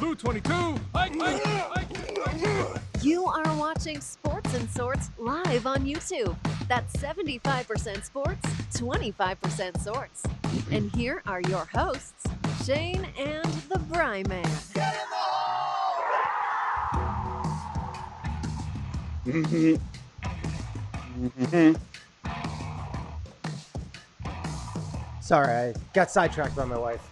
Blue 22. Hike, hike, hike. You are watching Sports and Sorts live on YouTube. That's 75% sports, 25% sorts. And here are your hosts, Shane and the Bry Man. Sorry, I got sidetracked by my wife.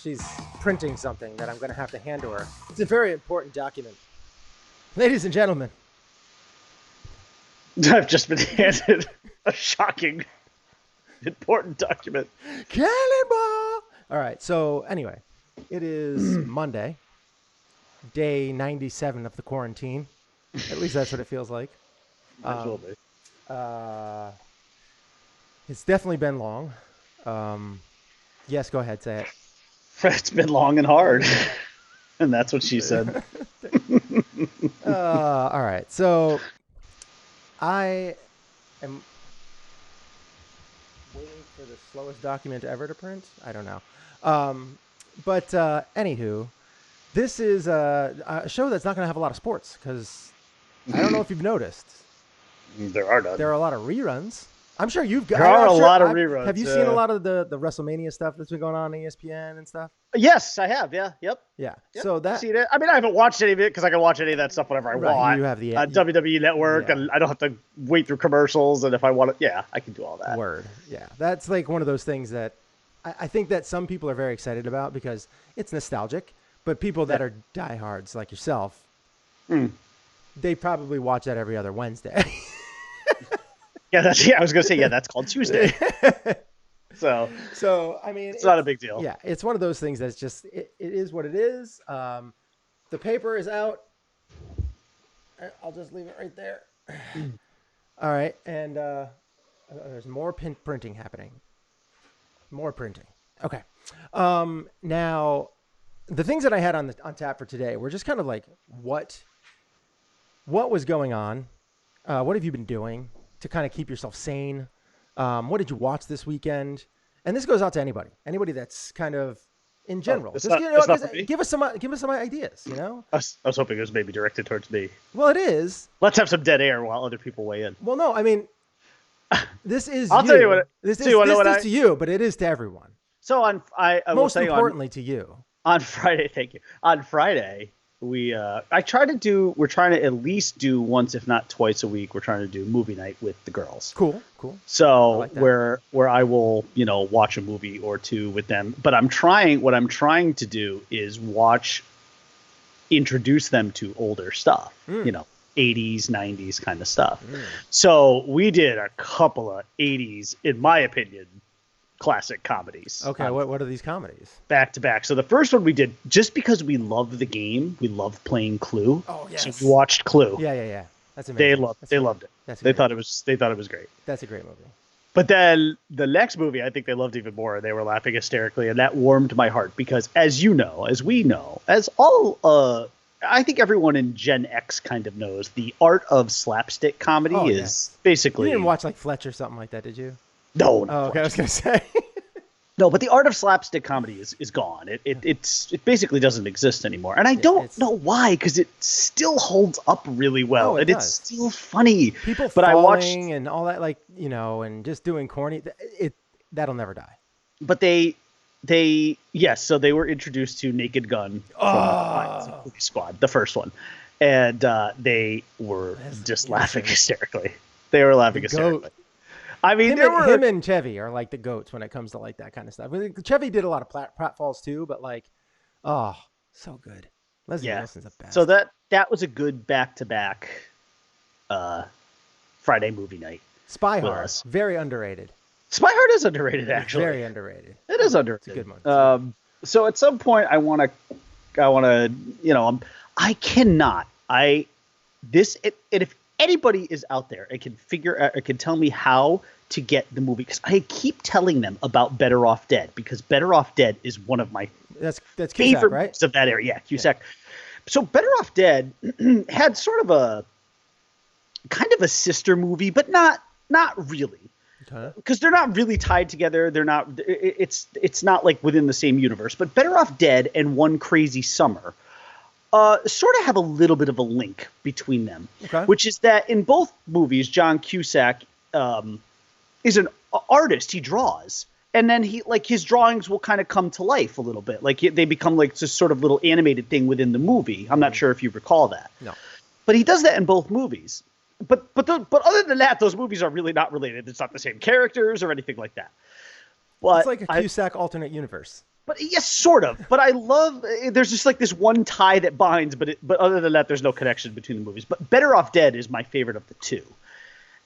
She's printing something that I'm going to have to hand to her. It's a very important document. Ladies and gentlemen. I've just been handed a shocking, important document. Cannonball! All right, so anyway, it is Monday, day 97 of the quarantine. At least that's what it feels like. Might as well be. It's definitely been long. Yes, go ahead, say it. It's been long and hard. And that's what she said. All right, so I am waiting for the slowest document ever to print. I don't know. But anywho, this is a show that's not going to have a lot of sports because I don't know if you've noticed. There are none. There are a lot of reruns. I'm sure you've got. There are a lot of reruns. Have you seen a lot of the WrestleMania stuff that's been going on ESPN and stuff? Yes, I have. Yeah. Yep. Yeah. Yep. So that. I've seen it. I mean, I haven't watched any of it because I can watch any of that stuff whenever I want. You have the WWE Network, and I don't have to wait through commercials. And if I want to, I can do all that. Word. Yeah. That's like one of those things that I think that some people are very excited about because it's nostalgic. But people that are diehards like yourself, they probably watch that every other Wednesday. I was gonna say, that's called Tuesday. So I mean, it's not a big deal. Yeah, it's one of those things that's just it is what it is. The paper is out. I'll just leave it right there. All right, and there's more printing happening. More printing. Okay. Now, the things that I had on tap for today were just kind of like what was going on. What have you been doing to kind of keep yourself sane? What did you watch this weekend? And this goes out to anybody that's kind of in general. Give us some ideas, you know? I was hoping it was maybe directed towards me. Well, it is. Let's have some dead air while other people weigh in. Well, no, I mean, this is I'll tell you what. This is to you, but it is to everyone. So most importantly to you. On Friday, thank you. On Friday, we're trying to at least do once, if not twice a week, we're trying to do movie night with the girls. Cool. So like where I will, watch a movie or two with them. But what I'm trying to do is introduce them to older stuff, 80s, 90s kind of stuff. So we did a couple of 80s, in my opinion, classic comedies. Okay, what are these comedies? Back to back. So the first one we did just because we love the game. We love playing Clue. Oh yes. So we watched Clue. Yeah. That's amazing. They loved it. They thought it was great. That's a great movie. But then the next movie, I think they loved even more. They were laughing hysterically, and that warmed my heart because, as you know, as we know, as all I think everyone in Gen X kind of knows, the art of slapstick comedy is basically. You didn't watch like Fletch or something like that, did you? No. Oh, okay. I was gonna say. No, but the art of slapstick comedy is gone. It basically doesn't exist anymore, and I don't know why, because it still holds up really well, and it's still funny. People but falling and all that, and just doing corny. That'll never die. But so they were introduced to Naked Gun from Movie Squad, the first one, and they were just laughing hysterically. They were laughing hysterically. I mean, him and Chevy are like the goats when it comes to like that kind of stuff. I mean, Chevy did a lot of pratfalls too, but so good. Leslie Nielsen's the best. So that was a good back-to-back Friday movie night. Spy Hard, very underrated. Spy Hard is underrated, actually. Very underrated. It is underrated. It's a good one. So at some point, I want to, I cannot. If anybody is out there and can figure out or can tell me how to get the movie, because I keep telling them about Better Off Dead, because Better Off Dead is one of my that's favorite Cusack, right? movies of that area. Yeah, Cusack. Yeah. So Better Off Dead had sort of a kind of a sister movie, but not really. Okay. because they're not really tied together. They're not. It's not like within the same universe. But Better Off Dead and One Crazy Summer sort of have a little bit of a link between them, Okay. which is that in both movies, John Cusack is an artist. He draws, and then his drawings will kind of come to life a little bit. Like they become like this sort of little animated thing within the movie. I'm not sure if you recall that. No. But he does that in both movies. But other than that, those movies are really not related. It's not the same characters or anything like that. But It's like a Cusack alternate universe. But yes, sort of. But I love. There's just like this one tie that binds. But other than that, there's no connection between the movies. But Better Off Dead is my favorite of the two,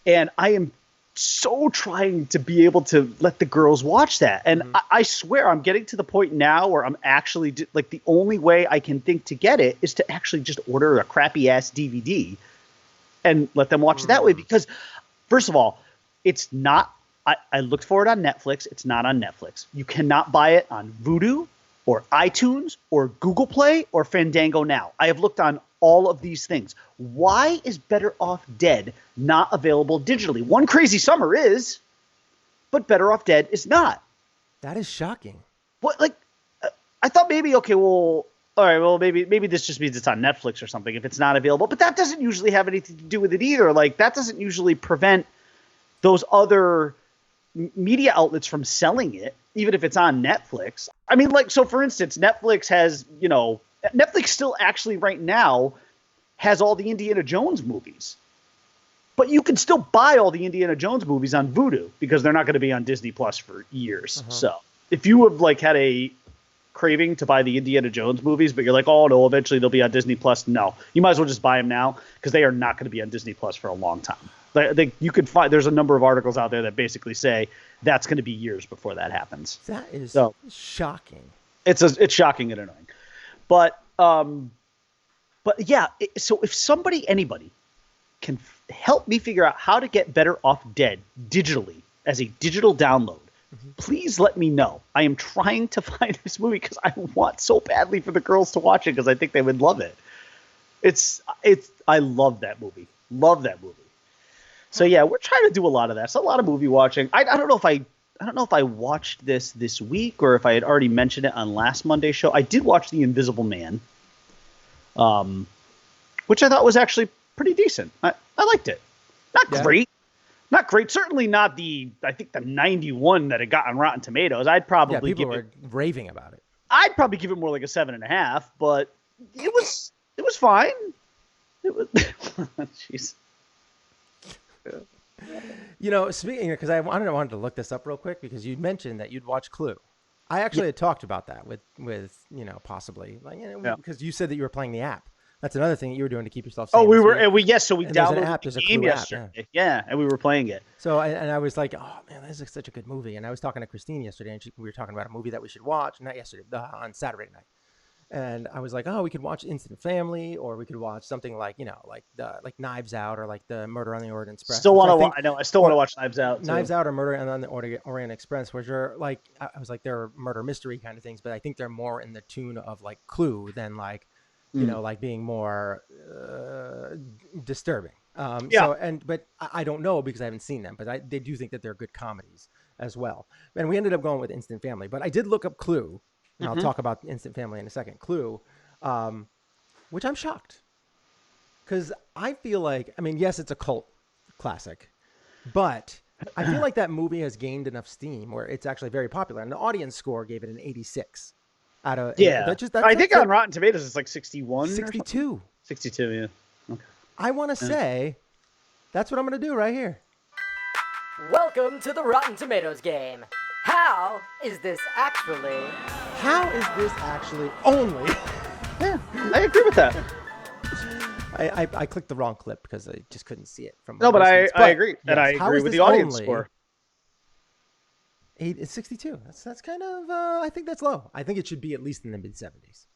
and I am so trying to be able to let the girls watch that. And I swear, I'm getting to the point now where I'm actually like the only way I can think to get it is to actually just order a crappy ass DVD and let them watch it that way. Because first of all, it's not. I looked for it on Netflix. It's not on Netflix. You cannot buy it on Vudu or iTunes or Google Play or Fandango now. I have looked on all of these things. Why is Better Off Dead not available digitally? One Crazy Summer is, but Better Off Dead is not. That is shocking. What? Like, I thought maybe, okay, well, all right, well, maybe this just means it's on Netflix or something if it's not available. But that doesn't usually have anything to do with it either. Like, that doesn't usually prevent those other media outlets from selling it, even if it's on Netflix. I mean, like, so for instance, Netflix has, Netflix still actually right now has all the Indiana Jones movies. But you can still buy all the Indiana Jones movies on Vudu because they're not going to be on Disney Plus for years. So if you have like had a craving to buy the Indiana Jones movies, but you're like, oh no, eventually they'll be on Disney Plus. No, you might as well just buy them now because they are not going to be on Disney Plus for a long time. You could find there's a number of articles out there that basically say that's going to be years before that happens. That is shocking. It's shocking and annoying, but yeah. So if anybody can help me figure out how to get Better Off Dead digitally as a digital download, please let me know. I am trying to find this movie because I want so badly for the girls to watch it because I think they would love it. I love that movie. Love that movie. So yeah, we're trying to do a lot of that. It's a lot of movie watching. I don't know if I watched this week or if I had already mentioned it on last Monday's show. I did watch The Invisible Man, which I thought was actually pretty decent. I liked it. Not great. Certainly not I think the 91 that it got on Rotten Tomatoes. I'd probably people were raving about it. I'd probably give it more like a 7.5, but it was fine. It was jeez. Speaking because I wanted to look this up real quick because you mentioned that you'd watch Clue. I actually had talked about that with possibly because you said that you were playing the app. That's another thing that you were doing to keep yourself safe. Oh, we downloaded there's the a game Clue yesterday. app, Yeah, and we were playing it. So I was like, oh man, this is such a good movie. And I was talking to Christine yesterday, and we were talking about a movie that we should watch. Not yesterday, on Saturday night. And I was like, oh, we could watch Instant Family, or we could watch something like like Knives Out, or like the Murder on the Orient Express. I still want to watch Knives Out. Knives Out or Murder on the Orient Express, which are like, I was like, they're murder mystery kind of things, but I think they're more in the tune of like Clue than like, like being more disturbing. But I don't know because I haven't seen them, but they do think that they're good comedies as well. And we ended up going with Instant Family, but I did look up Clue. And I'll talk about Instant Family in a second. Clue, which I'm shocked. Because I feel like, yes, it's a cult classic. But I feel like that movie has gained enough steam where it's actually very popular. And the audience score gave it an 86 out of... Yeah. I think on Rotten Tomatoes it's like 61 62. 62, yeah. Okay. I want to say, that's what I'm going to do right here. Welcome to the Rotten Tomatoes game. How is this actually only? Yeah, I agree with that. I clicked the wrong clip because I just couldn't see it from. No, but I agree, yes, and I agree with the audience only? score. It's 62. That's kind of. I think that's low. I think it should be at least in the mid 70s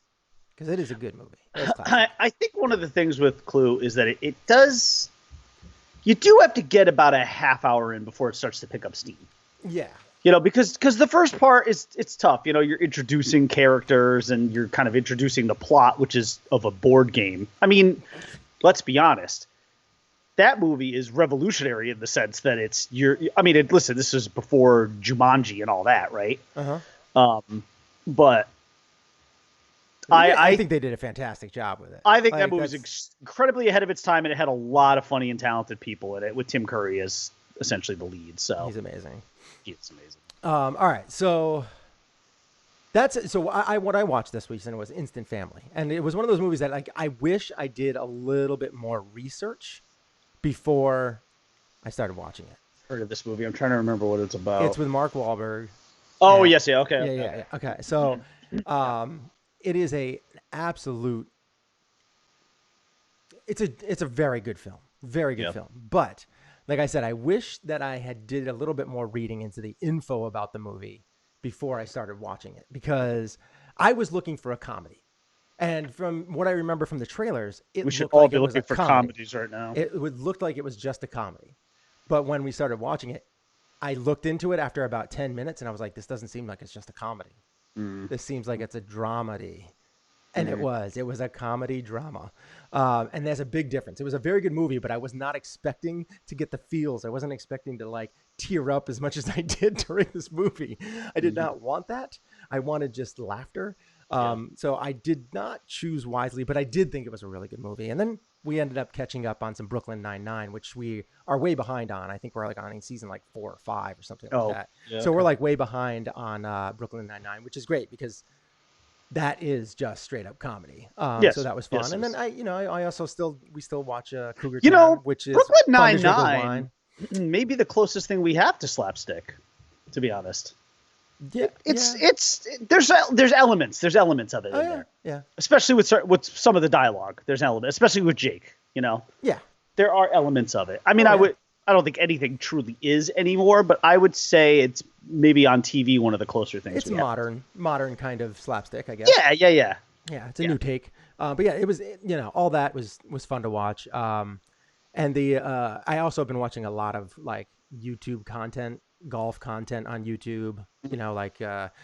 because it is a good movie. I think one of the things with Clue is that it does. You do have to get about a half hour in before it starts to pick up steam. Yeah. Because the first part it's tough. You're introducing characters and you're kind of introducing the plot, which is of a board game. I mean, let's be honest. that movie is revolutionary in the sense that listen, this is before Jumanji and all that, right? But I think they did a fantastic job with it. I think that movie was incredibly ahead of its time, and it had a lot of funny and talented people in it, with Tim Curry as essentially the lead. So he's amazing. He's amazing. All right, so what I watched this weekend was Instant Family, and it was one of those movies that like I wish I did a little bit more research before I started watching it. Heard of this movie? I'm trying to remember what it's about. It's with Mark Wahlberg. Oh yes, yeah, okay, yeah. Okay, so it is an absolute. It's a very good film, very good film. But like I said, I wish that I had did a little bit more reading into the info about the movie before I started watching it, because I was looking for a comedy. And from what I remember from the trailers, we should all be looking for comedies right now. It looked like it was just a comedy. But when we started watching it, I looked into it after about 10 minutes and I was like, this doesn't seem like it's just a comedy. This seems like it's a dramedy. And it was a comedy drama. And there's a big difference. It was a very good movie, but I was not expecting to get the feels. I wasn't expecting to like tear up as much as I did during this movie. I did not want that. I wanted just laughter. So I did not choose wisely, but I did think it was a really good movie. And then we ended up catching up on some Brooklyn Nine-Nine, which we are way behind on. I think we're like on season like 4 or 5 or something like that. Yeah, so we're like way behind on Brooklyn Nine-Nine, which is great because that is just straight up comedy. So that was fun. Yes, and then I also still watch Cougar Town, which is Brooklyn Nine-Nine. Maybe the closest thing we have to slapstick, to be honest. Yeah, there's elements of it in there. Yeah, especially with some of the dialogue. There's elements, especially with Jake. Yeah, there are elements of it. I mean, I don't think anything truly is anymore, but I would say it's maybe on TV one of the closer things. It's modern kind of slapstick, I guess. Yeah. Yeah, it's a new take. But yeah, it was all that was fun to watch. And I also have been watching a lot of like YouTube content, golf content on YouTube.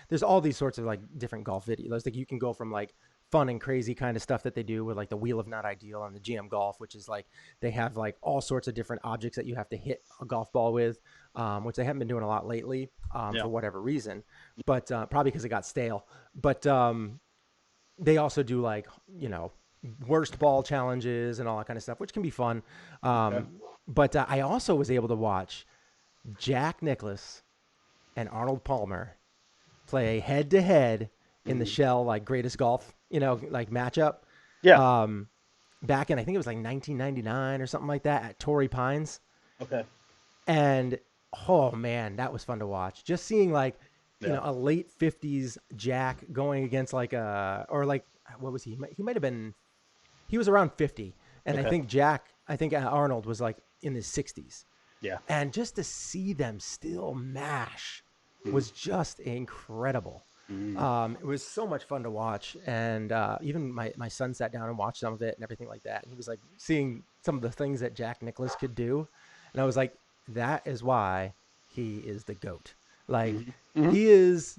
There's all these sorts of like different golf videos. Like you can go from like fun and crazy kind of stuff that they do with like the Wheel of Not Ideal and the GM Golf, which is like they have like all sorts of different objects that you have to hit a golf ball with, which they haven't been doing a lot lately for whatever reason, but probably because it got stale. But they also do like worst ball challenges and all that kind of stuff, which can be fun. But I also was able to watch Jack Nicklaus and Arnold Palmer play head to head in the Shell like greatest golf like matchup. Back in I think it was like 1999 or something like that at Torrey Pines. Okay. And oh man, that was fun to watch. Just seeing like a late 50s Jack going against like what was he? He might have been. He was around 50, and okay. I think Arnold was like in his 60s. Yeah. And just to see them still mash was just incredible. It was so much fun to watch, and even my son sat down and watched some of it and everything like that. And he was like seeing some of the things that Jack Nicklaus could do, and I was like, that is why he is the GOAT. Like he is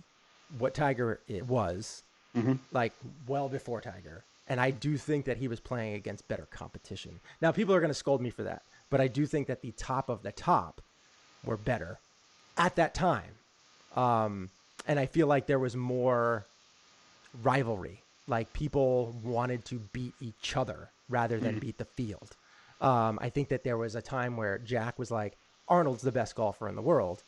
what Tiger was, like well before Tiger. And I do think that he was playing against better competition. Now people are going to scold me for that, but I do think that the top of the top were better at that time. And I feel like there was more rivalry. Like people wanted to beat each other rather than beat the field. I think that there was a time where Jack was like, Arnold's the best golfer in the world.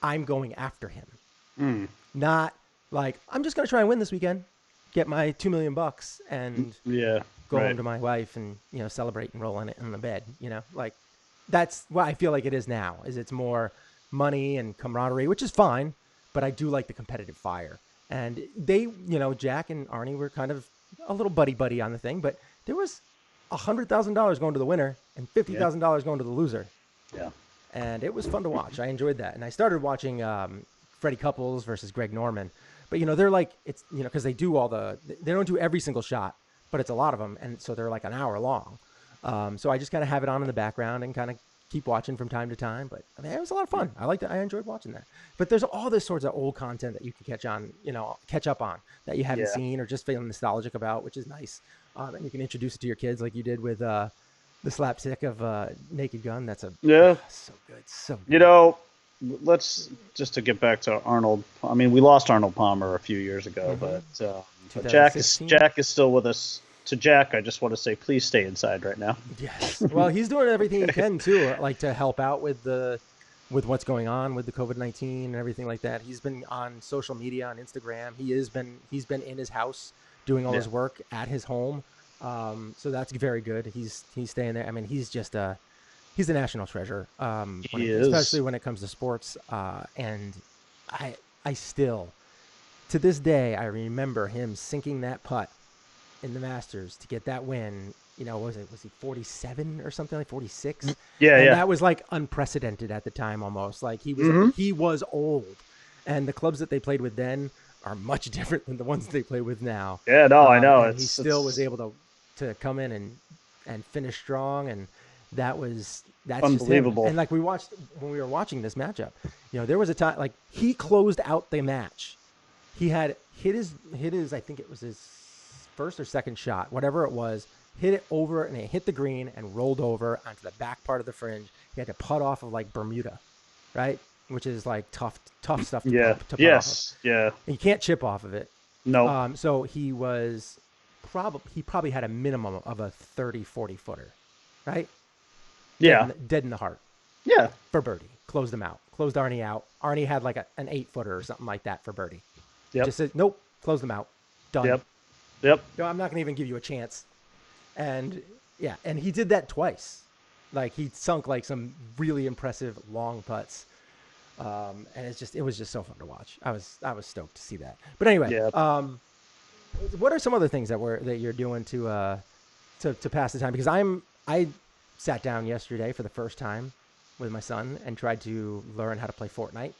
I'm going after him. Not like, I'm just going to try and win this weekend, get my $2 million and go home to my wife and, celebrate and roll in it in the bed, like that's what I feel like it is now, is it's more money and camaraderie, which is fine. But I do like the competitive fire. And they, Jack and Arnie were kind of a little buddy on the thing, but there was $100,000 going to the winner and $50,000 going to the loser. Yeah. And it was fun to watch. I enjoyed that. And I started watching Freddie Couples versus Greg Norman. But, they're like, it's, because they do they don't do every single shot, but it's a lot of them. And so they're like an hour long. So I just kind of have it on in the background and kind of keep watching from time to time, but I mean, it was a lot of fun. I enjoyed watching that. But there's all this sorts of old content that you can catch up on that you haven't seen or just feeling nostalgic about, which is nice. And you can introduce it to your kids like you did with the slapstick of Naked Gun. That's Yeah. so good, so good. You know, let's just to get back to Arnold. I mean, we lost Arnold Palmer a few years ago, but Jack is 2016? still with us. To Jack, I just want to say, please stay inside right now. Yes. Well, he's doing everything he can too, like to help out with what's going on with the COVID-19 and everything like that. He's been on social media, on Instagram. He's been in his house doing all his work at his home. So that's very good. He's staying there. I mean, he's a national treasure. Especially when it comes to sports. And I still, to this day, I remember him sinking that putt in the Masters to get that win. You know, was he 47 or something, like 46? Yeah, and that was like unprecedented at the time almost. Like he was old. And the clubs that they played with then are much different than the ones they play with now. Yeah, no, I know. And he still was able to come in and finish strong, and that's unbelievable. Just him. And like when we were watching this matchup, you know, there was a time like he closed out the match. He had hit his I think it was his first or second shot, whatever it was, hit it over and it hit the green and rolled over onto the back part of the fringe. He had to putt off of like Bermuda, right? Which is like tough stuff to putt off of. Yeah. And you can't chip off of it. No. So he probably had a minimum of a 30, 40 footer, right? Yeah. Dead in the heart. Yeah. For birdie. Closed him out. Closed Arnie out. Arnie had like an 8 footer or something like that for birdie. Yep. Just said, nope, closed him out. Done. Yep. No, I'm not going to even give you a chance. And yeah, and he did that twice. Like he sunk like some really impressive long putts. And it was just so fun to watch. I was stoked to see that. But anyway, what are some other things that you're doing to pass the time? Because I sat down yesterday for the first time with my son and tried to learn how to play Fortnite.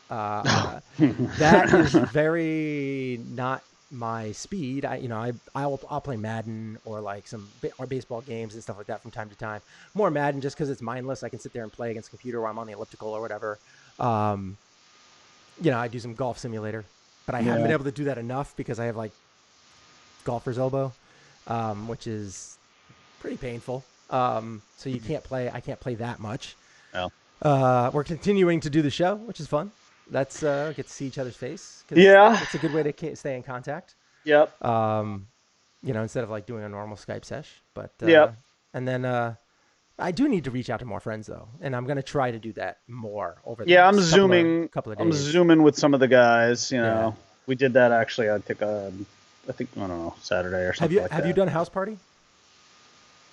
That is very not my speed. I'll play Madden or like or baseball games and stuff like that from time to time. More Madden just because it's mindless. I can sit there and play against a computer while I'm on the elliptical or whatever. I do some golf simulator, but I haven't been able to do that enough because I have like golfer's elbow, which is pretty painful. So I can't play that much. Oh. We're continuing to do the show, which is fun. That's get to see each other's face. It's a good way to stay in contact. Yep. Instead of like doing a normal Skype sesh. But and then I do need to reach out to more friends though, and I'm gonna try to do that more over the next couple of days. I'm zooming with some of the guys. You know, we did that actually. I think I don't know, Saturday or something. Have you done House Party?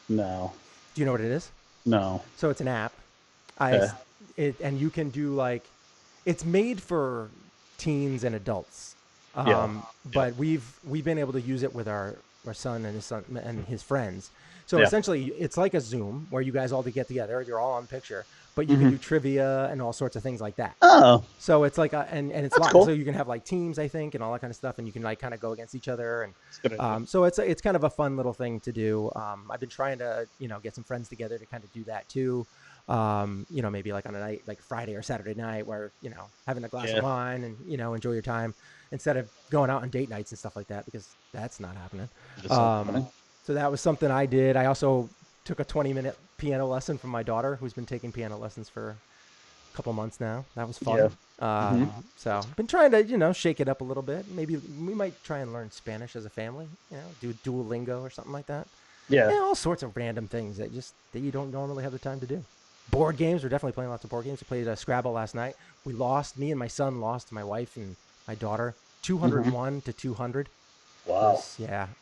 No. Do you know what it is? No. So it's an app. And you can do like, it's made for teens and adults. But we've been able to use it with our son and his friends. So essentially, it's like a Zoom where you guys all get together. You're all on the picture, but you can do trivia and all sorts of things like that. Oh. So it's like and it's live. Cool. So you can have like teams, I think, and all that kind of stuff, and you can like kind of go against each other. And so it's kind of a fun little thing to do. I've been trying to get some friends together to kind of do that too. Maybe like on a night like Friday or Saturday night where having a glass of wine and enjoy your time instead of going out on date nights and stuff like that, because that's not happening. So that was something I did. I also took a 20-minute piano lesson from my daughter, who's been taking piano lessons for a couple months now. That was fun. So I've been trying to shake it up a little bit. Maybe we might try and learn Spanish as a family, do Duolingo or something like that. All sorts of random things that you don't normally have the time to do. Board games, we're definitely playing lots of board games. We played Scrabble last night. Me and my son lost to my wife and my daughter 201 to 200. Wow.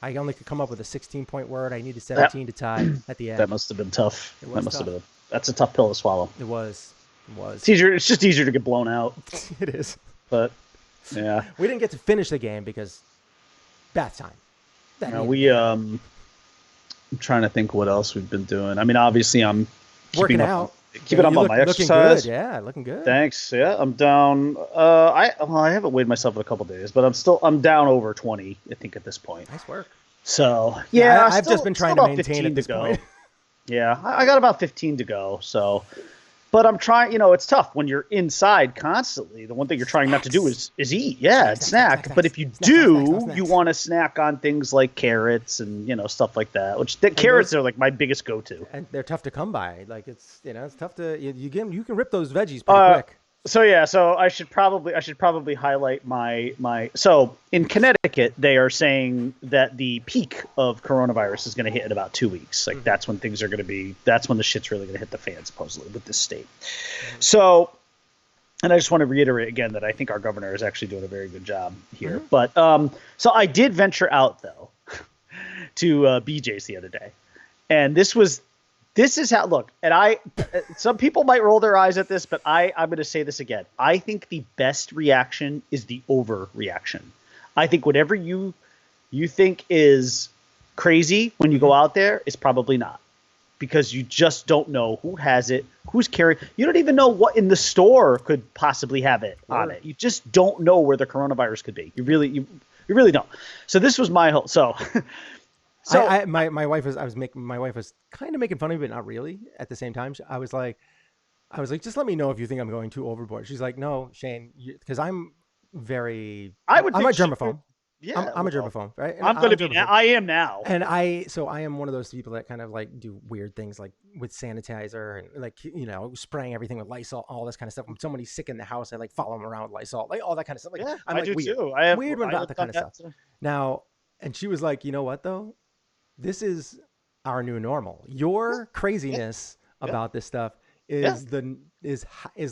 I only could come up with a 16-point word. I needed 17 to tie at the end. That must have been tough. That's a tough pill to swallow. It was. It's just easier to get blown out. It is. But yeah. We didn't get to finish the game because bath time. I'm trying to think what else we've been doing. I mean, obviously I'm working out. Keeping up on my exercise. Looking good. Yeah, looking good. Thanks. Yeah, I'm down. I haven't weighed myself in a couple days, but I'm down over 20. I think at this point. Nice work. So I've just been trying to maintain at this point. Yeah, I got about 15 to go. So But I'm trying, it's tough when you're inside constantly. The one thing you're trying not to do is eat. Yeah, snack. But if you do, you want to snack on things like carrots and, stuff like that, which carrots are like my biggest go-to. And they're tough to come by. Like it's tough to, you can rip those veggies pretty quick. So I should probably highlight so in Connecticut, they are saying that the peak of coronavirus is going to hit in about 2 weeks. Like that's when things are going to be, that's when the shit's really going to hit the fan, supposedly, with this state. So, and I just want to reiterate again that I think our governor is actually doing a very good job here. But, so I did venture out though to BJ's the other day, and this is how, look, and some people might roll their eyes at this, but I'm going to say this again. I think the best reaction is the overreaction. I think whatever you think is crazy when you go out there is probably not, because you just don't know who has it, who's carrying. You don't even know what in the store could possibly have it on it. You just don't know where the coronavirus could be. You really don't. So this was my whole, So my wife was kind of making fun of me, but not really at the same time. I was like, just let me know if you think I'm going too overboard. She's like, no, Shane, because I'm a germaphobe. Yeah, I'm a germaphobe, right? And I'm going to be. I am now. And I am one of those people that kind of like do weird things, like with sanitizer and like spraying everything with Lysol, all this kind of stuff. When somebody's sick in the house, I like follow them around with Lysol, like all that kind of stuff. Like, yeah, I'm I like do weird. too. Weird about that kind of stuff. Too. Now, and she was like, you know what though? This is our new normal. Your craziness about this stuff is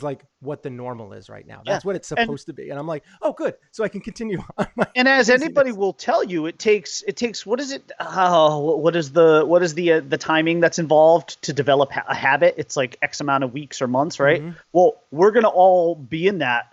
like what the normal is right now. That's what it's supposed to be. And I'm like, oh, good. So I can continue on my. And as anybody will tell you, it takes. What is it? What is the timing that's involved to develop a habit? It's like X amount of weeks or months, right? Mm-hmm. Well, we're gonna all be in that.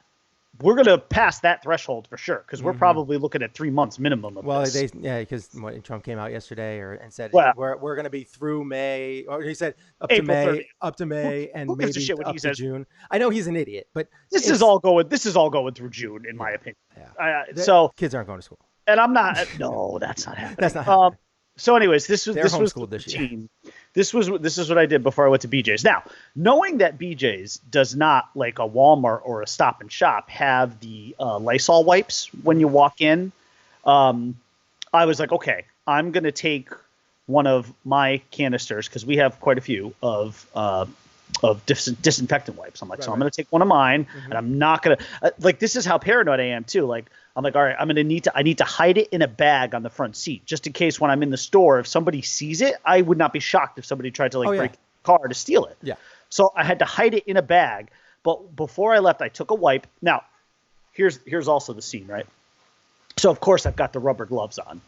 We're going to pass that threshold for sure, because we're probably looking at 3 months minimum of this. Because Trump came out yesterday and said we're going to be through May, or he said up to May, and maybe up to June. I know he's an idiot, but this is all going through June, in my opinion. Yeah. So kids aren't going to school, and I'm not. No, that's not happening. That's not happening. So, anyways, this was homeschooled this year. This is what I did before I went to BJ's. Now, knowing that BJ's does not, like a Walmart or a Stop and Shop, have the Lysol wipes when you walk in, I was like, okay, I'm gonna take one of my canisters, because we have quite a few of disinfectant wipes. I'm like, I'm gonna take one of mine, and I'm not gonna like. This is how paranoid I am too. Like, I'm like, all right, I need to hide it in a bag on the front seat, just in case when I'm in the store, if somebody sees it, I would not be shocked if somebody tried to break the car to steal it. Yeah. So I had to hide it in a bag. But before I left, I took a wipe. Now, here's also the scene, right? So of course I've got the rubber gloves on,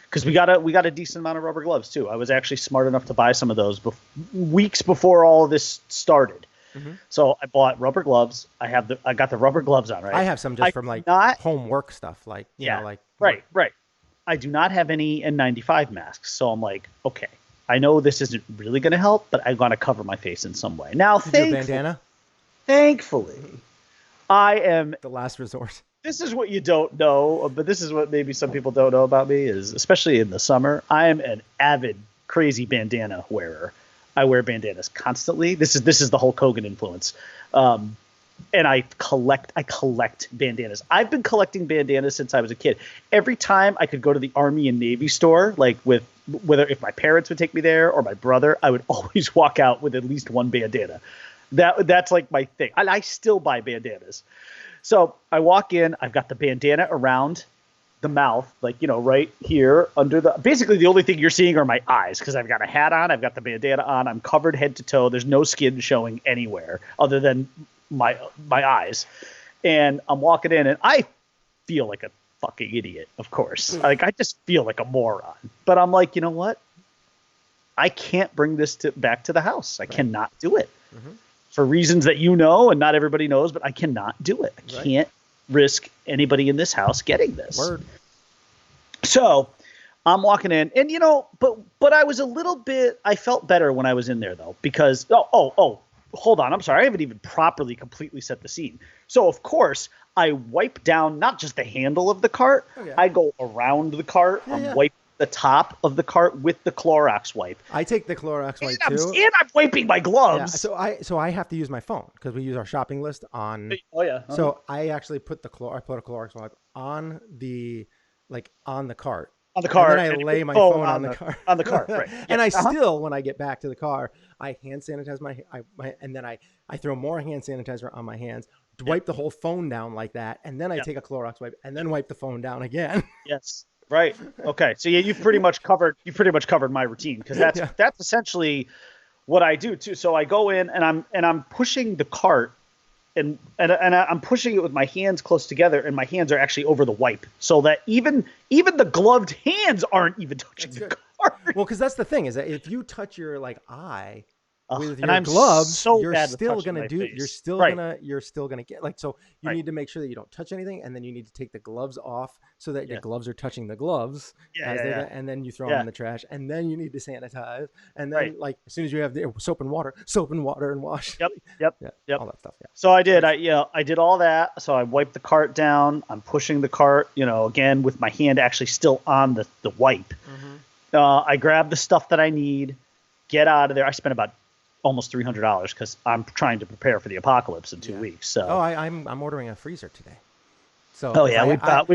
because we got a decent amount of rubber gloves too. I was actually smart enough to buy some of those weeks before all of this started. Mm-hmm. So I bought rubber gloves. I got the rubber gloves on, right? I have some just from homework stuff, like right. I do not have any N95 masks, so I'm like, okay, I know this isn't really going to help, but I want to cover my face in some way. Now, bandana. Thankfully, I am the last resort. This is what you don't know, but this is what maybe some people don't know about me, is especially in the summer, I am an avid, crazy bandana wearer. I wear bandanas constantly. This is the Hulk Hogan influence. And I collect bandanas. I've been collecting bandanas since I was a kid. Every time I could go to the Army and Navy store, like if my parents would take me there or my brother, I would always walk out with at least one bandana. That's like my thing. I still buy bandanas. So I walk in, I've got the bandana around the mouth, right here under basically the only thing you're seeing are my eyes, because I've got a hat on, I've got the bandana on, I'm covered head to toe. There's no skin showing anywhere other than my eyes. And I'm walking in and I feel like a fucking idiot, of course. Like, I just feel like a moron. But I'm like, you know what? I can't bring this back to the house. I cannot do it. Mm-hmm. For reasons that and not everybody knows, but I cannot do it. I can't risk anybody in this house getting this. Word. So I'm walking in, and but I was I felt better when I was in there though, because hold on, I'm sorry, I haven't even properly completely set the scene. So of course I wipe down not just the handle of the cart, I go around the cart. I'm the top of the cart with the Clorox wipe. I take the Clorox wipe And too. I'm wiping my Yeah, gloves. so I have to use my phone because we use our shopping list on. Oh yeah. So I actually put I put a Clorox wipe on the cart. On the cart. And then I and lay your my phone on the cart. On the cart, right. And Yeah. I still, when I get back to the car, I hand sanitize and then I throw more hand sanitizer on my hands, wipe the whole phone down like that, and then I take a Clorox wipe and then wipe the phone down again. Yes. Right. Okay. So yeah, you've pretty much covered my routine, because that's essentially what I do too. So I go in and I'm pushing the cart and I'm pushing it with my hands close together, and my hands are actually over the wipe, so that even the gloved hands aren't even touching the cart. Well, because that's the thing, is that if you touch your eye with and your I'm gloves, so you're bad with still touching gonna my do. face. You're still gonna get so you Right. need to make sure that you don't touch anything, and then you need to take the gloves off so that your gloves are touching the gloves, and then you throw them in the trash, and then you need to sanitize, and then like as soon as you have the soap and water and wash. Yep. All that stuff. Yeah. So I did all that. So I wiped the cart down. I'm pushing the cart, again with my hand actually still on the wipe. I grab the stuff that I need, get out of there. I spent about almost $300 because I'm trying to prepare for the apocalypse in 2 weeks. So I'm ordering a freezer today. So we've got.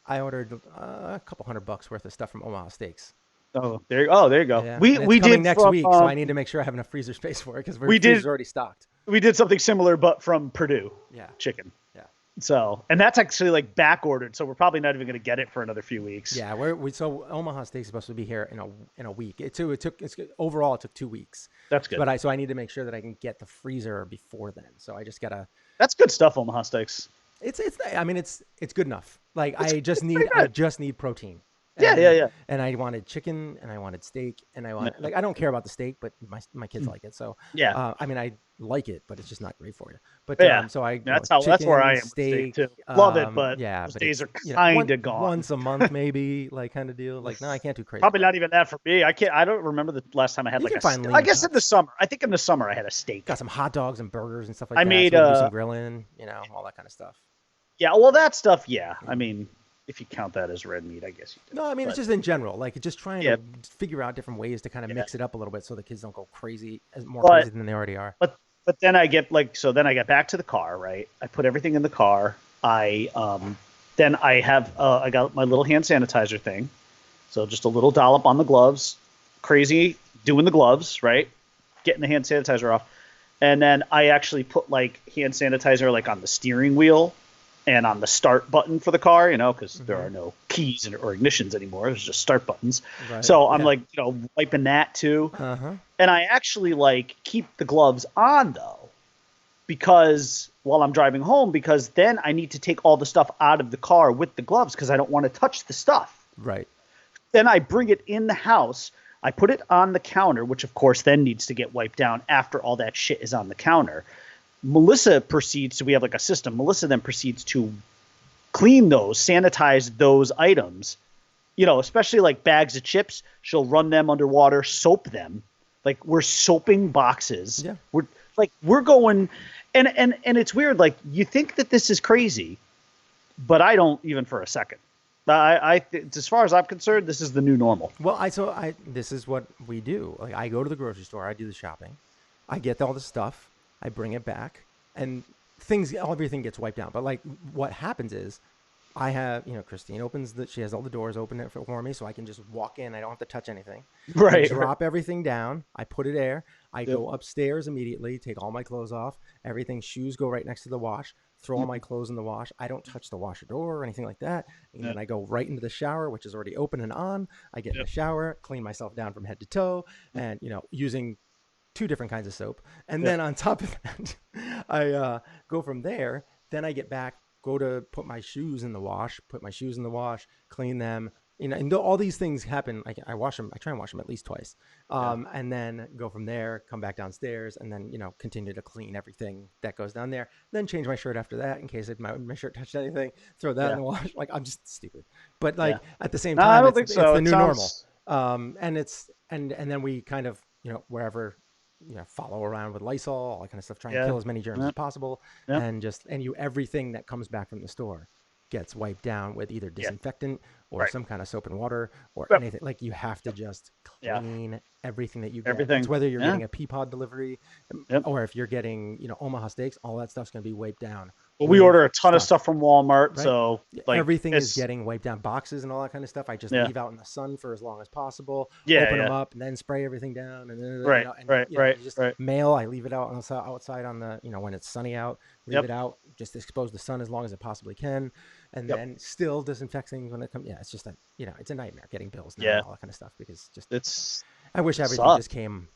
I ordered a couple $100 worth of stuff from Omaha Steaks. Oh, there you go. Yeah. We coming did next from, week, so I need to make sure I have enough freezer space for it because we did already stocked. We did something similar, but from Purdue. Yeah. Chicken. Yeah. So, and that's actually like back ordered, so we're probably not even going to get it for another few weeks. Yeah, so Omaha Steaks is supposed to be here in a week. Overall it took 2 weeks. That's good. But I need to make sure that I can get the freezer before then. So I just gotta. That's good stuff, Omaha Steaks. It's good enough. Like I just need protein. Yeah. And I wanted chicken, and I wanted steak, and I don't care about the steak, but my kids like it. So yeah, I like it, but it's just not great for you. But so that's chicken, where I am. Steak, with steak too. Love it, but those days are kind of gone. Once a month, maybe, like kind of deal. Like no, I can't do crazy. Probably not even that for me. I don't remember the last time I had like a steak. I guess in the summer. I think in the summer I had a steak. Got some hot dogs and burgers and stuff like that. I made so do some grilling, all that kind of stuff. Yeah, well, that stuff. Yeah, I mean, if you count that as red meat, I guess you do. No, I mean, it's just in general, like just trying to figure out different ways to kind of mix it up a little bit so the kids don't go crazy, crazy than they already are. But then I get then I get back to the car, right? I put everything in the car. I got my little hand sanitizer thing. So just a little dollop on the gloves, crazy doing the gloves, right? Getting the hand sanitizer off. And then I actually put like hand sanitizer like on the steering wheel and on the start button for the car, because there are no keys or ignitions anymore. There's just start buttons. Right. So I'm wiping that too. And I actually keep the gloves on though, because while I'm driving home, because then I need to take all the stuff out of the car with the gloves because I don't want to touch the stuff. Right. Then I bring it in the house. I put it on the counter, which of course then needs to get wiped down after all that shit is on the counter. Melissa proceeds to, we have like a system. Melissa then proceeds to clean those, sanitize those items, especially like bags of chips. She'll run them underwater, soap them. Like we're soaping boxes. Yeah. We're going, and it's weird. Like you think that this is crazy, but I don't even for a second. As far as I'm concerned, this is the new normal. Well, this is what we do. Like I go to the grocery store, I do the shopping, I get all the stuff, I bring it back, and everything gets wiped down. But like what happens is I have, Christine she has all the doors open for me, so I can just walk in. I don't have to touch anything. Right. I drop everything down. I put it there. I go upstairs immediately, take all my clothes off. Shoes go right next to the wash. Throw all my clothes in the wash. I don't touch the washer door or anything like that. And then I go right into the shower, which is already open and on. I get in the shower, clean myself down from head to toe, and using 2 different kinds of soap. And then on top of that, I go from there. Then I get back, go to put my shoes in the wash, clean them. And all these things happen. I wash them. I try and wash them at least twice. And then go from there, come back downstairs, and then, continue to clean everything that goes down there. Then change my shirt after that in case my shirt touched anything. Throw that in the wash. Like I'm just stupid. But at the same time, I don't think so. It's the new normal. And then we kind of, wherever, follow around with Lysol, all that kind of stuff, try and kill as many germs as possible, and everything that comes back from the store. gets wiped down with either disinfectant or Right. some kind of soap and water or Yep. anything. Like you have to just Yeah. clean everything that you get. Everything. It's whether you're Yeah. getting a pea pod delivery Yep. or if you're getting, Omaha steaks, all that stuff's going to be wiped down. Well, we with order a ton of stuff from Walmart, right? so like Everything is it's- getting wiped down. Boxes and all that kind of stuff I just Yeah. leave out in the sun for as long as possible. Yeah, Open them yeah. up and then spray everything down. And then, Right, right, you just right. mail, I leave it out outside on the, when it's sunny out, leave Yep. it out, just expose the sun as long as it possibly can. And Yep. then still disinfect things when it comes. Yeah, it's just it's a nightmare getting bills now Yeah. and all that kind of stuff because just, it's I wish everything sucks. just came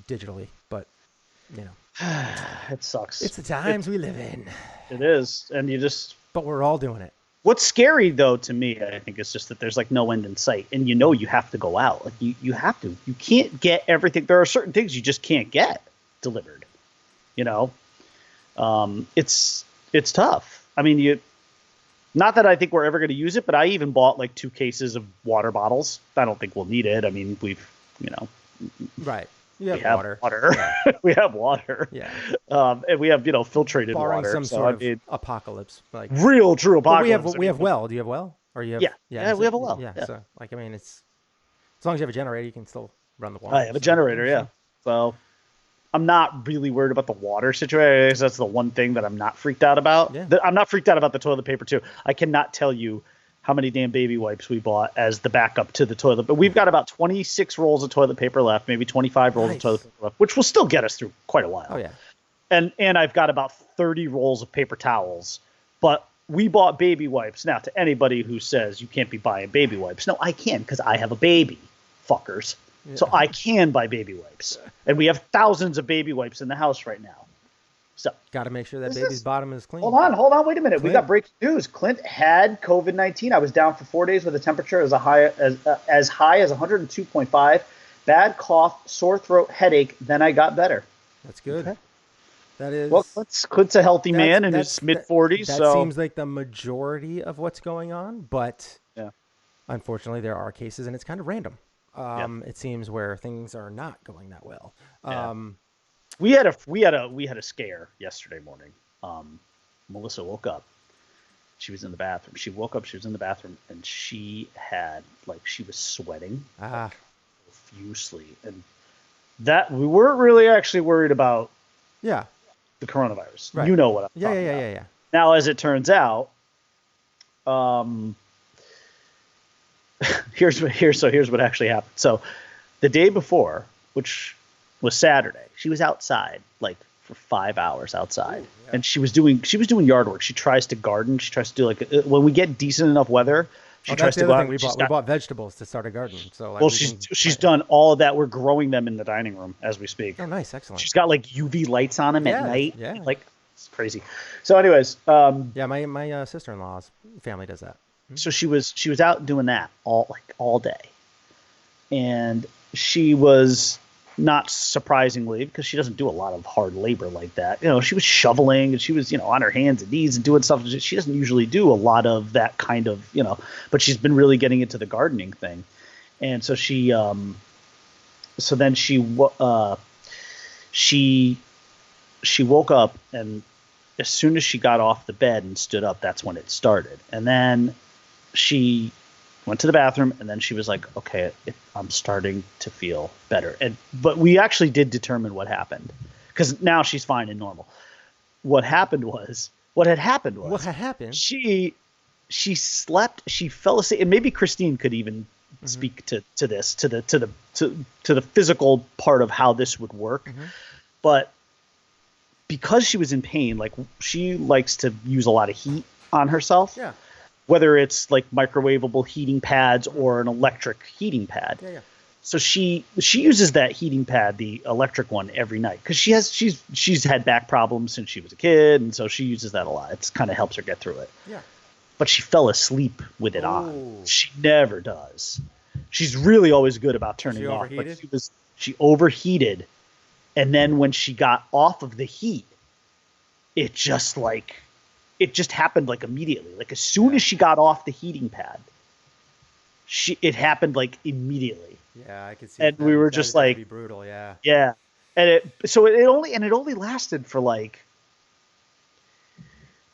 digitally, but it sucks. it's the times we live in. It is, and you just. But we're all doing it. What's scary though to me, I think, is just that there's like no end in sight, and you have to go out. Like you have to. You can't get everything. There are certain things you just can't get delivered. It's tough. I mean, not that I think we're ever going to use it, but I even bought like 2 cases of water bottles. I don't think we'll need it. I mean, Right. You we have have water. water. We have water. Yeah. And we have filtrated Barring water. some So, sort I mean, of apocalypse. Like real true But apocalypse. we have well. Do you have well? Or you have Yeah, we have a well, Yeah, yeah. so like I mean it's as long as you have a generator you can still run the water. I have a generator, yeah. So I'm not really worried about the water situation. I guess that's the one thing that I'm not freaked out about. Yeah. I'm not freaked out about the toilet paper too. I cannot tell you how many damn baby wipes we bought as the backup to the toilet. But we've got about 26 rolls of toilet paper left, maybe 25 rolls of Nice. toilet paper left, which will still get us through quite a while. Oh yeah. And I've got about 30 rolls of paper towels. But we bought baby wipes. Now, to anybody who says you can't be buying baby wipes, no, I can because I have a baby, fuckers. So I can buy baby wipes. And we have thousands of baby wipes in the house right now. So Got to make sure that Is baby's this- bottom is clean. hold on, wait a minute. We Clint? got breaking news. Clint had COVID-19. I was down for 4 days with a temperature as high as 102.5. Bad cough, sore throat, headache. Then I got better. That's good. Okay. That is Well, Clint's a healthy that's- man in that's- his mid-40s. That So seems like the majority of what's going on, but Yeah. unfortunately there are cases and it's kind of random. It seems where things are not going that well. Yeah. we had a scare yesterday morning. Melissa woke up. She was in the bathroom. She woke up. She was in the bathroom, and she was sweating profusely, and that we weren't really actually worried about Yeah. the coronavirus. Right. You know what I'm Yeah, talking yeah, about. yeah, yeah. Now, as it turns out, here's what actually happened. So, the day before, which was Saturday, she was outside like for 5 hours outside, and she was doing yard work. She tries to garden. She tries to do when we get decent enough weather. She Oh, tries that's to the go other out. thing we She's bought. got- We bought vegetables to start a garden. So well, she's done all of that. We're growing them in the dining room as we speak. Oh, nice, excellent. She's got like UV lights on them Yeah, at night. yeah. Like it's crazy. So, anyways, Yeah, my sister-in-law's family does that. so she was out doing that all day, and she was not surprisingly, because she doesn't do a lot of hard labor like that. She was shoveling and she was on her hands and knees and doing stuff. She doesn't usually do a lot of that kind of but she's been really getting into the gardening thing, and so she woke up, and as soon as she got off the bed and stood up, that's when it started. And then she went to the bathroom, and then she was like, okay, I'm starting to feel better. But we actually did determine what happened, because now she's fine and normal. What had happened was What had happened? she slept, she fell asleep, and maybe Christine could even speak to this, to the physical part of how this would work. But because she was in pain, like she likes to use a lot of heat on herself. Yeah. Whether it's like microwavable heating pads or an electric heating pad. Yeah, yeah. So she uses that heating pad, the electric one, every night, because she's had back problems since she was a kid, and so she uses that a lot. It kind of helps her get through it. Yeah. But she fell asleep with it Oh. on. She never does. She's really always good about turning She it off. overheated? But she overheated, and then when she got off of the heat, it just happened like immediately. Like as soon as she got off the heating pad, it happened like immediately. Yeah, I could see. And we were just like, be brutal. Yeah. Yeah. And it only lasted for like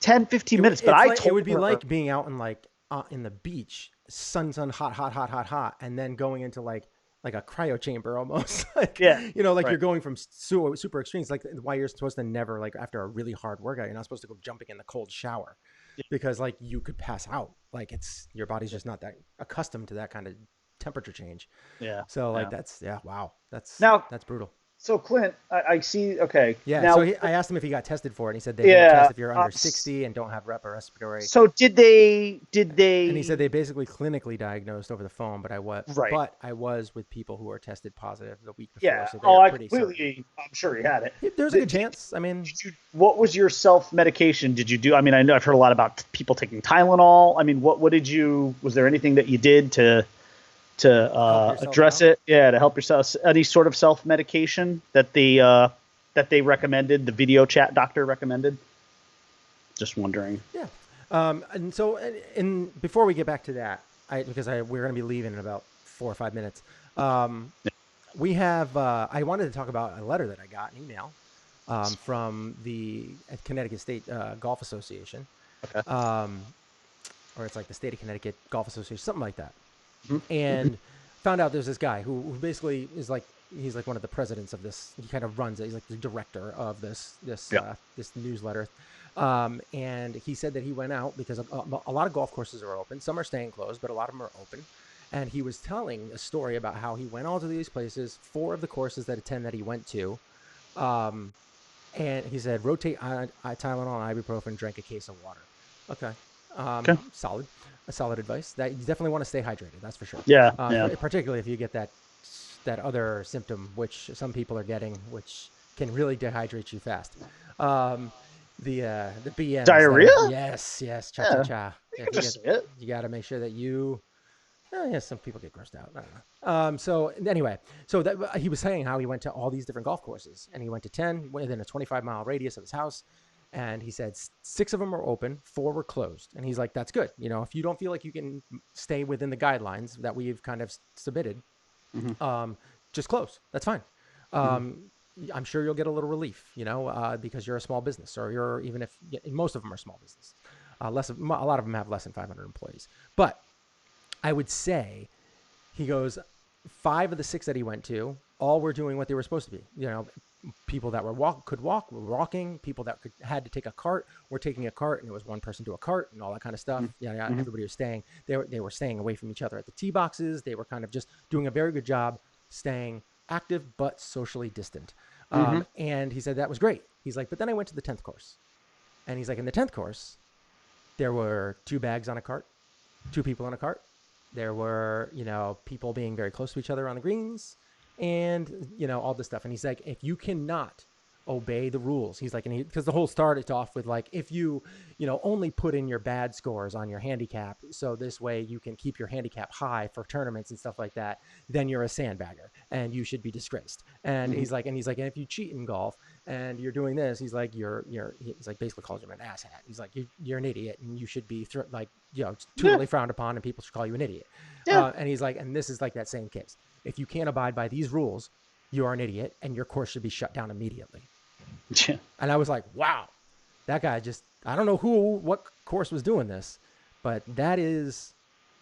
10, 15 minutes. But It's I like, told it would be her, like being out in like in the beach, sun, hot, and then going into like a cryo chamber almost. Like, Yeah, like right. you're going from super extremes. Like why you're supposed to never, like after a really hard workout, you're not supposed to go jumping in the cold shower because like you could pass out. Like your body's just not that accustomed to that kind of temperature change. Yeah. So like yeah. wow, that's brutal. So Clint, I see. Okay. Yeah. Now, So I asked him if he got tested for it, and he said they Yeah, won't test if you're under uh, 60 and don't have respiratory. so did they? And he said they basically clinically diagnosed over the phone, but I was with people who were tested positive the week before. Yeah. So Oh, I pretty certain. completely. I'm sure he had it. There's a good chance. I mean, What was your self medication? Did you do? I mean, I know I've heard a lot about people taking Tylenol. I mean, what did you? Was there anything that you did to yourself address out? it? Yeah, to help yourself. Any sort of self medication that they recommended? The video chat doctor recommended. Just wondering. yeah. And so, and before we get back to that, we're going to be leaving in about 4 or 5 minutes. We have. I wanted to talk about a letter that I got, an email, from the Connecticut State Golf Association. Okay. Or it's like the State of Connecticut Golf Association, something like that. And found out there's this guy who basically is like, he's like one of the presidents of this. He kind of runs it. He's like the director of this newsletter. And he said that he went out because a lot of golf courses are open. Some are staying closed, but a lot of them are open. And he was telling a story about how he went all to these places, 4 of the courses that he went to. And he said, rotate Tylenol and ibuprofen, drank a case of water. Okay. Solid advice. That you definitely want to stay hydrated. That's for sure. Yeah. Particularly if you get that other symptom, which some people are getting, which can really dehydrate you fast. The BM Diarrhea? Yes. Cha. You can just say it. You got to make sure that you. Some people get grossed out. I don't know. So anyway, that he was saying how he went to all these different golf courses, and he went to 10 within a 25-mile radius of his house. And he said 6 of them are open, 4 were closed. And he's like, that's good. If you don't feel like you can stay within the guidelines that we've kind of submitted, just close. That's fine. I'm sure you'll get a little relief, because you're a small business, or most of them are small business. A lot of them have less than 500 employees. But I would say, he goes, 5 of the 6 that he went to, all were doing what they were supposed to be. People that could walk were walking. People that had to take a cart were taking a cart, and it was one person to a cart and all that kind of stuff. Everybody was staying. They were staying away from each other at the tee boxes. They were kind of just doing a very good job staying active but socially distant. And he said that was great. He's like, but then I went to the 10th course, and he's like, in the 10th course, there were 2 bags on a cart, 2 people on a cart. There were, people being very close to each other on the greens, and, all this stuff. And he's like, if you cannot obey the rules, he's like, because the whole started off with like, if you, only put in your bad scores on your handicap, so this way you can keep your handicap high for tournaments and stuff like that, then you're a sandbagger and you should be disgraced. And he's like, and if you cheat in golf and you're doing this, he's like, he's like, basically calls him an asshat. He's like, you're an idiot and you should be totally frowned upon, and people should call you an idiot. And he's like, and this is like that same case. If you can't abide by these rules, you are an idiot, and your course should be shut down immediately. Yeah. And I was like, wow, that guy I don't know what course was doing this, but this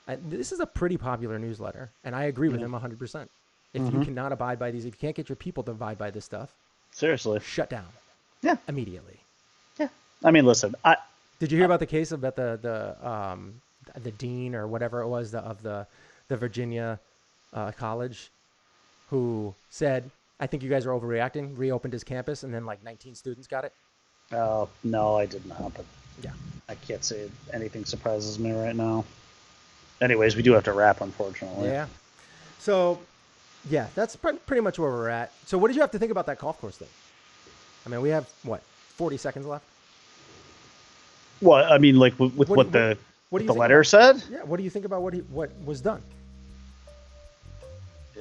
is a pretty popular newsletter, and I agree with him 100%. If you cannot abide by these, if you can't get your people to abide by this stuff, Seriously. shut down. Yeah. Immediately. Yeah. I mean, listen, Did you hear about the case about the dean or whatever it was of the Virginia college who said, I think you guys are overreacting, reopened his campus, and then like 19 students got it? Oh, no, I did not. But Yeah. I can't say anything surprises me right now. Anyways, we do have to wrap, unfortunately. Yeah. So, yeah, that's pretty much where we're at. So what did you have to think about that golf course thing? I mean, we have, 40 seconds left? Well, I mean, like with what the letter said? Yeah, what do you think about what was done?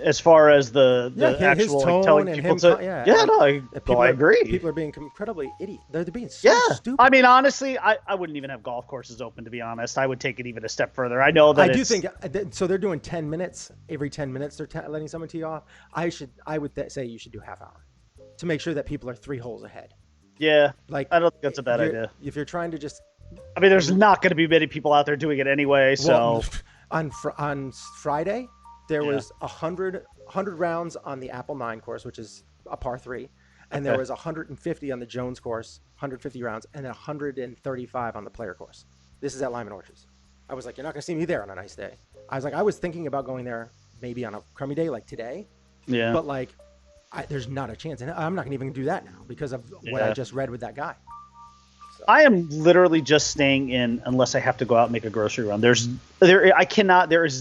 As far as the his actual tone telling and people him, to I agree. People are being incredibly idiot. They're being so stupid. I mean, honestly, I wouldn't even have golf courses open, to be honest. I would take it even a step further. I know that I do think so. They're doing 10 minutes. Every 10 minutes, they're letting someone tee off. I would say you should do half hour to make sure that people are 3 holes ahead. Yeah, Like, I don't think that's a bad idea. If you're trying to just I mean, there's not going to be many people out there doing it anyway, so well, on Friday there Yeah. was 100 rounds on the Apple 9 course, which is a par 3, and there Okay. was 150 on the Jones course, 150 rounds, and 135 on the player course. This is at Lyman Orchards. I was like, you're not going to see me there on a nice day. I was thinking about going there maybe on a crummy day like today, yeah. but like there's not a chance, and I'm not going to even do that now because of what I Yeah. just read with that guy. I am literally just staying in unless I have to go out and make a grocery run. There is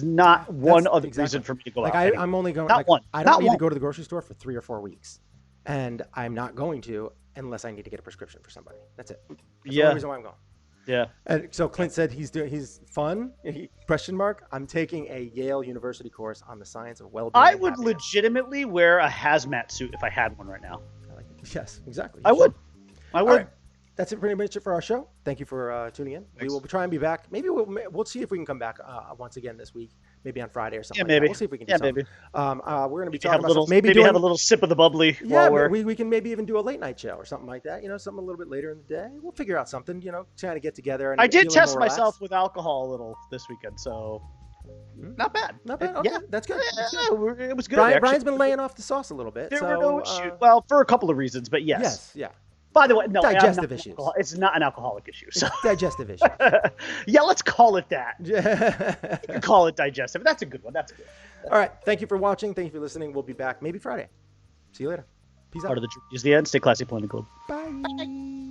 not one other exactly. reason for me to go Like out. anyway. I'm only going. Not like, one. I Not don't need one. to go to the grocery store for 3 or 4 weeks, and I'm not going to unless I need to get a prescription for somebody. That's it. That's the Yeah. only reason why I'm going. Yeah. And so Clint said he's fun. Question mark. I'm taking a Yale University course on the science of well-being. I and would happiness. legitimately wear a hazmat suit if I had one right now. I like it. Yes, exactly. I would. I All would. right. That's it pretty much it for our show. Thank you for tuning in. We Thanks. will try and be back. Maybe we'll see if we can come back once again this week. Maybe on Friday or something. Yeah, like maybe. That. We'll see if we can do Yeah, something. maybe. We're going to be Maybe talking have a about little. something- Maybe doing, have a little sip of the bubbly Yeah, while we're. we can maybe even do a late night show or something like that. Something a little bit later in the day. We'll figure out something. Trying to get together. And I be a did little test more myself relaxed. with alcohol a little this weekend, so not bad. Not bad. Okay, Yeah, that's good. That's Yeah, good. it was good. Brian's actually. been laying off the sauce a little bit. There so, were no issues. Well, for a couple of reasons, but yes. yes, yeah. By the way, no, I'm Digestive not an issues. It's not an alcoholic issue. So Digestive issues. yeah, let's call it that. Yeah. You can call it digestive. That's a good one. That's good. All right. Thank you for watching. Thank you for listening. We'll be back maybe Friday. See you later. Peace out. Part of the truth is the end. Stay classy, plenty club. Bye.